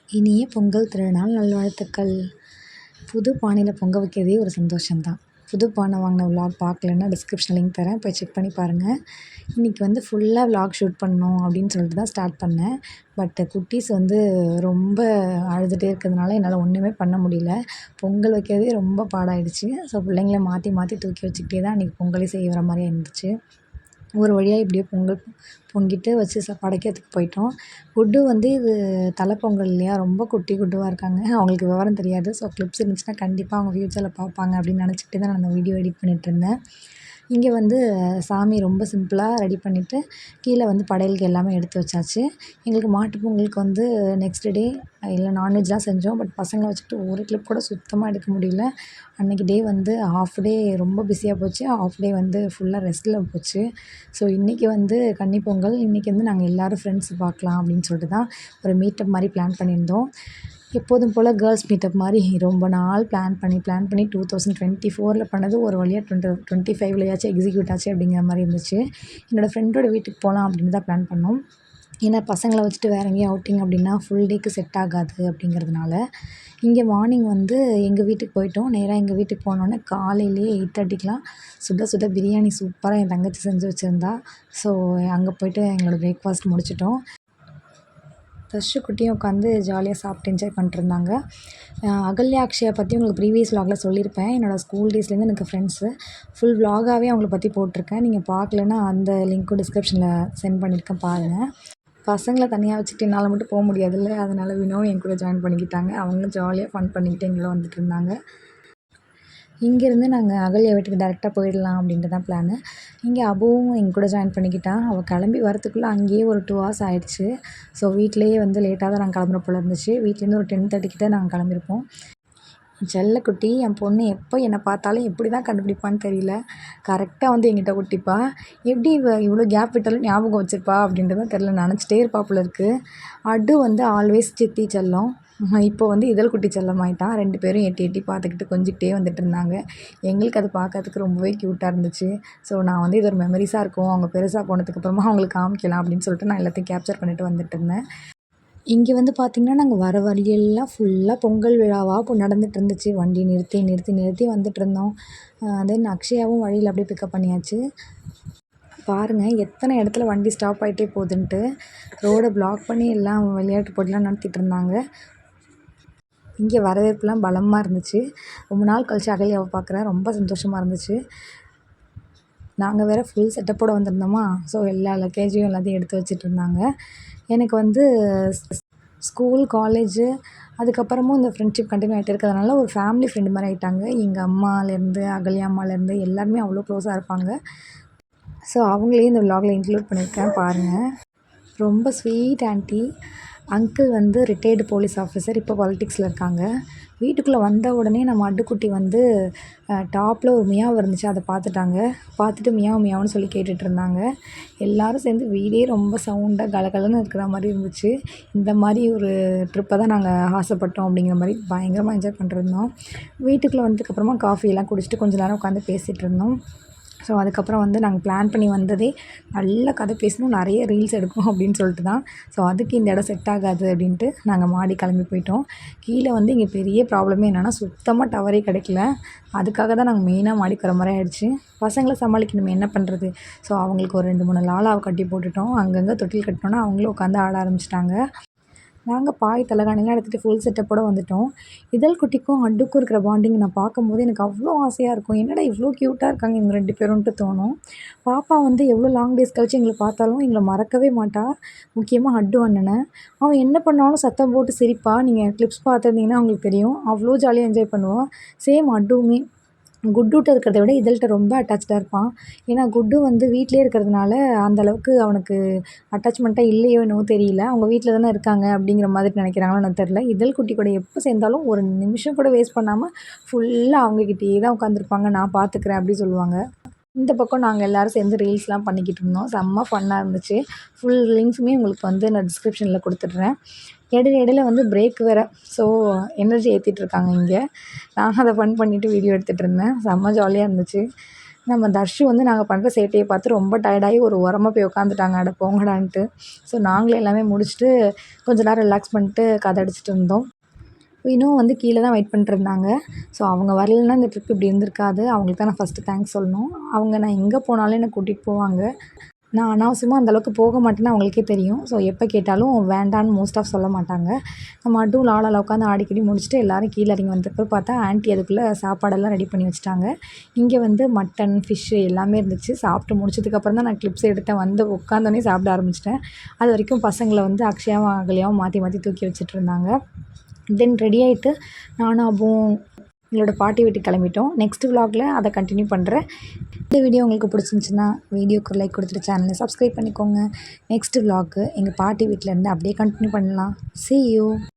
இனிய பொங்கல் திருநாள் நல்வாழ்த்துக்கள். புது பானையில் பொங்க வைக்கிறதே ஒரு சந்தோஷம்தான். புது பானை வாங்கின விலாக் பார்க்கலன்னா டிஸ்கிரிப்ஷன் லிங்க் தரேன், போய் செக் பண்ணி பாருங்கள். இன்றைக்கி வந்து ஃபுல்லாக விலாக் ஷூட் பண்ணணும் அப்படின்னு சொல்லிட்டு தான் ஸ்டார்ட் பண்ணேன். பட் குட்டீஸ் வந்து ரொம்ப அழுதுகிட்டே இருக்கிறதுனால என்னால் ஒன்றுமே பண்ண முடியல. பொங்கல் வைக்கிறதே ரொம்ப பாடாயிடுச்சு. ஸோ பிள்ளைங்கள மாற்றி மாற்றி தூக்கி வச்சுக்கிட்டே தான் அன்றைக்கி பொங்கலே செய்கிற மாதிரி இருந்துச்சு. ஒரு வழியாக இப்படியே பொங்கல் பொங்கிட்டு வச்சு படைக்கிறதுக்கு போயிட்டோம். குட்டு வந்து இது தலை பொங்கல் இல்லையா, ரொம்ப குட்டி குட்டுவாக இருக்காங்க. அவங்களுக்கு விவரம் தெரியாது. ஸோ கிளிப்ஸ் இருந்துச்சுன்னா கண்டிப்பாக அவங்க ஃப்யூச்சரில் பார்ப்பாங்க அப்படின்னு நினச்சிக்கிட்டு தான் நான் அந்த வீடியோ எடிட் பண்ணிகிட்ருந்தேன். இங்கே வந்து சாமி ரொம்ப சிம்பிளாக ரெடி பண்ணிவிட்டு கீழே வந்து படையலுக்கு எல்லாமே எடுத்து வச்சாச்சு. எங்களுக்கு மாட்டு பொங்கலுக்கு வந்து நெக்ஸ்ட் டே நான்வெஜ் தான் செஞ்சோம். பட் பசங்களை வச்சுக்கிட்டு ஒரு கிளிப் கூட சுத்தமாக எடுக்க முடியல. அன்றைக்கி டே வந்து ஹாஃப் டே ரொம்ப பிஸியாக போச்சு, ஹாஃப் டே வந்து ஃபுல்லாக ரெஸ்ட்டில் போச்சு. ஸோ இன்றைக்கி வந்து கன்னி பொங்கல். இன்றைக்கி வந்து நாங்கள் எல்லோரும் ஃப்ரெண்ட்ஸ் பார்க்கலாம் அப்படின்னு சொல்லிட்டு தான் ஒரு மீட்டப் மாதிரி பிளான் பண்ணியிருந்தோம். எப்போதும் போல் கேர்ள்ஸ் மீட்டப் மாதிரி ரொம்ப நாள் பிளான் பண்ணி 2024 பண்ணது ஒரு வழியாக 2025 எக்ஸிக்யூட் ஆச்சு அப்படிங்கிற மாதிரி இருந்துச்சு. என்னோடய ஃப்ரெண்டோட வீட்டுக்கு போகலாம் அப்படின்னு தான் பிளான் பண்ணோம். ஏன்னா பசங்களை வச்சுட்டு வேறு எங்கேயும் அவுட்டிங் அப்படின்னா ஃபுல் டேக்கு செட் ஆகாது அப்படிங்கிறதுனால இங்கே மார்னிங் வந்து எங்கள் வீட்டுக்கு போயிட்டோம். நேராக எங்கள் வீட்டுக்கு போனோன்னே காலையிலேயே 8:30க்கெலாம் சுட சுட பிரியாணி சூப்பராக என் தங்கச்சி செஞ்சு வச்சுருந்தா. ஸோ அங்கே போய்ட்டு எங்களோட பிரேக்ஃபாஸ்ட் முடிச்சிட்டோம். தர்ஷு குட்டியும் உட்காந்து ஜாலியாக சாப்பிட்டு என்ஜாய் பண்ணிட்டுருந்தாங்க. அகல்யா அக்ஷயா பற்றி உங்களுக்கு ப்ரீவியஸ் விலாகில் சொல்லியிருப்பேன். என்னோடய ஸ்கூல் டேஸ்லேருந்து எனக்கு ஃப்ரெண்ட்ஸு. ஃபுல் விலாகாகவே அவங்கள பற்றி போட்டிருக்கேன். நீங்கள் பார்க்கலன்னா அந்த லிங்க்கும் டிஸ்கிரிப்ஷனில் சென்ட் பண்ணியிருக்கேன், பாருங்கள். பசங்களை தனியாக வச்சுட்டு என்னால் மட்டும் போக முடியாதுல்ல, அதனால் வினோவும் என் கூட ஜாயின் பண்ணிக்கிட்டாங்க. அவங்களும் ஜாலியாக ஃபன் பண்ணிக்கிட்டு எங்களோட வந்துட்டு இருந்தாங்க. இங்கேருந்து நாங்கள் அகல்யா வீட்டுக்கு டேரெக்டாக போயிடலாம் அப்படின்ட்டு தான் பிளானு. இங்கே அபுவும் எங்கள் கூட ஜாயின் பண்ணிக்கிட்டான். அவள் கிளம்பி வரத்துக்குள்ளே அங்கேயே ஒரு 2 hours ஆகிடுச்சு. ஸோ வீட்டிலேயே வந்து லேட்டாக தான் நாங்கள் கிளம்புற போல இருந்துச்சு. வீட்லேருந்து ஒரு 10:30 கிட்ட நாங்கள் கிளம்பியிருப்போம். செல்லக்குட்டி என் பொண்ணு எப்போ என்னை பார்த்தாலும் எப்படி தான் கண்டுபிடிப்பான்னு தெரியல. கரெக்டாக வந்து என்கிட்ட ஒட்டிப்பா. எப்படி இவ்வளோ கேப் விட்டாலும் ஞாபகம் வச்சுருப்பா அப்படின்ட்டு தான் தெரில, நினச்சிட்டே இருப்பா போல இருக்குது. அடு வந்து ஆல்வேஸ் சித்தி செல்லம். இப்போ வந்து இதழ் குட்டி செல்லம் ஆகிட்டான். 2 பேரும் எட்டி எட்டி பார்த்துக்கிட்டு கொஞ்சிக்கிட்டே வந்துட்டு இருந்தாங்க. எங்களுக்கு அது பார்க்கறதுக்கு ரொம்பவே க்யூட்டாக இருந்துச்சு. ஸோ நான் வந்து இது ஒரு மெமரிஸாக இருக்கும், அவங்க பெருசாக போனதுக்கப்புறமா அவங்களுக்கு காமிக்கலாம் அப்படின்னு சொல்லிட்டு நான் எல்லாத்தையும் கேப்சர் பண்ணிட்டு வந்துட்டு இருந்தேன். இங்கே வந்து பார்த்திங்கன்னா நாங்கள் வர வழியெல்லாம் ஃபுல்லாக பொங்கல் விழாவாக நடந்துகிட்டு இருந்துச்சு. வண்டி நிறுத்தி நிறுத்தி நிறுத்தி வந்துட்டுருந்தோம். தென் அக்ஷயாவும் வழியில் அப்படியே பிக்கப் பண்ணியாச்சு. பாருங்கள் எத்தனை இடத்துல வண்டி ஸ்டாப் ஆகிட்டே போகுதுன்ட்டு. ரோடை பிளாக் பண்ணி எல்லாம் விளையாட்டு போட்டிலாம் நடத்திட்டு இருந்தாங்க. இங்கே வரவேற்புலாம் பலமாக இருந்துச்சு. ரொம்ப நாள் கழிச்சு அகல்யாவை பார்க்குறேன், ரொம்ப சந்தோஷமாக இருந்துச்சு. நாங்கள் வேறு ஃபுல் செட்டப்போடு வந்திருந்தோமா, ஸோ எல்லா லக்கேஜையும் எல்லாத்தையும் எடுத்து வச்சுட்டு இருந்தாங்க. எனக்கு வந்து ஸ்கூல், காலேஜு அதுக்கப்புறமும் இந்த ஃப்ரெண்ட்ஷிப் கண்டினியூ ஆகிட்டு இருக்கிறதுனால ஒரு ஃபேமிலி ஃப்ரெண்டு மாதிரி ஆகிட்டாங்க. எங்கள் அம்மாலேருந்து அகல்யா அம்மாலேருந்து எல்லாருமே அவ்வளோ க்ளோஸாக இருப்பாங்க. ஸோ அவங்களையும் இந்த விலாகில் இன்க்ளூட் பண்ணியிருக்கேன், பாருங்கள். ரொம்ப ஸ்வீட் ஆன்ட்டி. அங்கிள் வந்து ரிட்டையர்டு போலீஸ் ஆஃபீஸர், இப்போ பாலிடிக்ஸில் இருக்காங்க. வீட்டுக்குள்ளே வந்த உடனே நம்ம அட்டுக்குட்டி வந்து டாப்பில் ஒரு மியாவ் இருந்துச்சு, அதை பார்த்துட்டாங்க. பார்த்துட்டு மியாவ் மியாவுன்னு சொல்லி கேட்டுட்டு இருந்தாங்க. எல்லோரும் சேர்ந்து வீடே ரொம்ப சவுண்டாக கலகலன்னு இருக்கிற மாதிரி இருந்துச்சு. இந்த மாதிரி ஒரு ட்ரிப்பை தான் நாங்கள் ஆசைப்பட்டோம் அப்படிங்கிற மாதிரி பயங்கரமாக என்ஜாய் பண்ணிருந்தோம். வீட்டுக்குள்ளே வந்ததுக்கப்புறமா காஃபியெல்லாம் குடிச்சிட்டு கொஞ்சம் நேரம் உட்காந்து பேசிகிட்டு இருந்தோம். ஸோ அதுக்கப்புறம் வந்து நாங்கள் பிளான் பண்ணி வந்ததே நல்ல கதை பேசணும், நிறைய ரீல்ஸ் எடுக்கணும் அப்படின்னு சொல்லிட்டு தான். ஸோ அதுக்கு இந்த இடம் செட் ஆகாது அப்படின்ட்டு நாங்கள் மாடி கிளம்பி போயிட்டோம். கீழே வந்து இங்கே பெரிய ப்ராப்ளமே என்னென்னா சுத்தமாக டவரே கிடைக்கல. அதுக்காக தான் நாங்கள் மெயினாக மாடிக்கு வர மாதிரி ஆயிடுச்சு. பசங்களை சமாளிக்கணும், என்ன பண்ணுறது. ஸோ அவங்களுக்கு ஒரு 2-3 லாலாவை கட்டி போட்டுட்டோம். அங்கங்கே தொட்டில் கட்டினோன்னா அவங்களும் உட்காந்து ஆட ஆரம்பிச்சிட்டாங்க. நாங்கள் பாய் தலைகாணிலாம் எடுத்துகிட்டு ஃபுல் செட்டப்போடு வந்துவிட்டோம். இதழ் குட்டிக்கும் அட்டுக்கும் இருக்கிற பாண்டிங் நான் பார்க்கும்போது எனக்கு அவ்வளோ ஆசையாக இருக்கும். என்னடா இவ்வளோ க்யூட்டாக இருக்காங்க இவங்க 2 பேருன்ட்டு தோணும். பாப்பா வந்து எவ்வளோ லாங் டேஸ் கழிச்சு எங்களை பார்த்தாலும் எங்களை மறக்கவே மாட்டா. முக்கியமாக அட்டு அண்ணனை. அவன் என்ன பண்ணாலும் சத்தம் போட்டு சிரிப்பா. நீங்கள் கிளிப்ஸ் பார்த்துருந்தீங்கன்னா அவங்களுக்கு தெரியும். அவ்வளோ ஜாலியாக என்ஜாய் பண்ணுவான். சேம் அட்டுவுமே குட்டுகிட்ட இருக்கிறத விட இதழ்கிட்ட ரொம்ப அட்டாச்சாக இருப்பான். ஏன்னா குட்டு வந்து வீட்டிலே இருக்கிறதுனால அந்தளவுக்கு அவனுக்கு அட்டாச்மெண்ட்டாக இல்லையோ என்னவோ தெரியல. அவங்க வீட்டில் தானே இருக்காங்க அப்படிங்கிற மாதிரி நினைக்கிறாங்களோ எனக்கு தெரில. இதழ் குட்டி கூட எப்போ சேர்ந்தாலும் ஒரு நிமிஷம் கூட வேஸ்ட் பண்ணாமல் ஃபுல்லாக அவங்கக்கிட்டேயே தான் உட்காந்துருப்பாங்க. நான் பார்த்துக்கிறேன் அப்படி சொல்லுவாங்க. இந்த பக்கம் நாங்கள் எல்லோரும் சேர்ந்து ரீல்ஸ்லாம் பண்ணிக்கிட்டு இருந்தோம். செம்ம ஃபன்னாக இருந்துச்சு. ஃபுல் லிங்க்ஸுமே உங்களுக்கு வந்து நான் டிஸ்கிரிப்ஷனில் கொடுத்துட்றேன். இடையில வந்து பிரேக் வேறு. ஸோ எனர்ஜி ஏற்றிட்டுருக்காங்க இங்கே. நான் அதை ஃபன் பண்ணிவிட்டு வீடியோ எடுத்துகிட்டு இருந்தேன். செம்ம ஜாலியாக இருந்துச்சு. நம்ம தர்ஷு வந்து நாங்கள் பண்ணுற சேட்டையை பார்த்து ரொம்ப டயர்டாகி ஒரு ஓரமாக போய் உட்காந்துட்டாங்க, அட போங்கடான்ட்டு. ஸோ நாங்களே எல்லாமே முடிச்சுட்டு கொஞ்ச நேரம் ரிலாக்ஸ் பண்ணிட்டு கதை அடிச்சுட்டு இருந்தோம். இன்னும் வந்து கீழே தான் வெயிட் பண்ணிட்டுருந்தாங்க. ஸோ அவங்க வரலைன்னா இந்த ட்ரிப் இப்படி இருந்திருக்காது. அவங்களுக்கு தான் நான் ஃபஸ்ட்டு தேங்க்ஸ் சொல்லணும். அவங்க நான் எங்கே போனாலும் என்னை கூட்டிகிட்டு போவாங்க. நான் அனாவசியமாக அந்த அளவுக்கு போக மாட்டேன்னு அவங்களுக்கே தெரியும். ஸோ எப்போ கேட்டாலும் வேண்டான்னு மோஸ்ட் ஆஃப் சொல்ல மாட்டாங்க. நம்ம மட்டும் லாலால உட்காந்து ஆடிக்கிடி முடிச்சுட்டு எல்லோரும் கீழே இறங்கி வந்தப்போ பார்த்தா ஆன்ட்டி அதுக்குள்ளே சாப்பாடெல்லாம் ரெடி பண்ணி வச்சுட்டாங்க. இங்கே வந்து மட்டன், ஃபிஷ்ஷு எல்லாமே இருந்துச்சு. சாப்பிட்டு முடிச்சதுக்கப்புறம் தான் நான் கிளிப்ஸ் எடுத்தேன். வந்து உட்காந்தோடனே சாப்பிட ஆரம்பிச்சிட்டேன். அது வரைக்கும் பசங்களை வந்து அக்ஷயாவும் அகல்யாவும் மாற்றி மாற்றி தூக்கி வச்சுட்ருந்தாங்க. தென் ரெடி ஆகிட்டு நானும் அப்புவும் எங்களோட பாட்டி வீட்டுக்கு கிளம்பிட்டோம். நெக்ஸ்ட் விலாகில் அதை கண்டினியூ பண்ணுறேன். இந்த வீடியோ உங்களுக்கு பிடிச்சிருந்துச்சின்னா வீடியோக்கு ஒரு லைக் கொடுத்துட்டு சேனலை சப்ஸ்கிரைப் பண்ணிக்கோங்க. நெக்ஸ்ட் விலாக்கு எங்கள் பாட்டி வீட்டிலேருந்து அப்படியே கண்டினியூ பண்ணலாம். See you.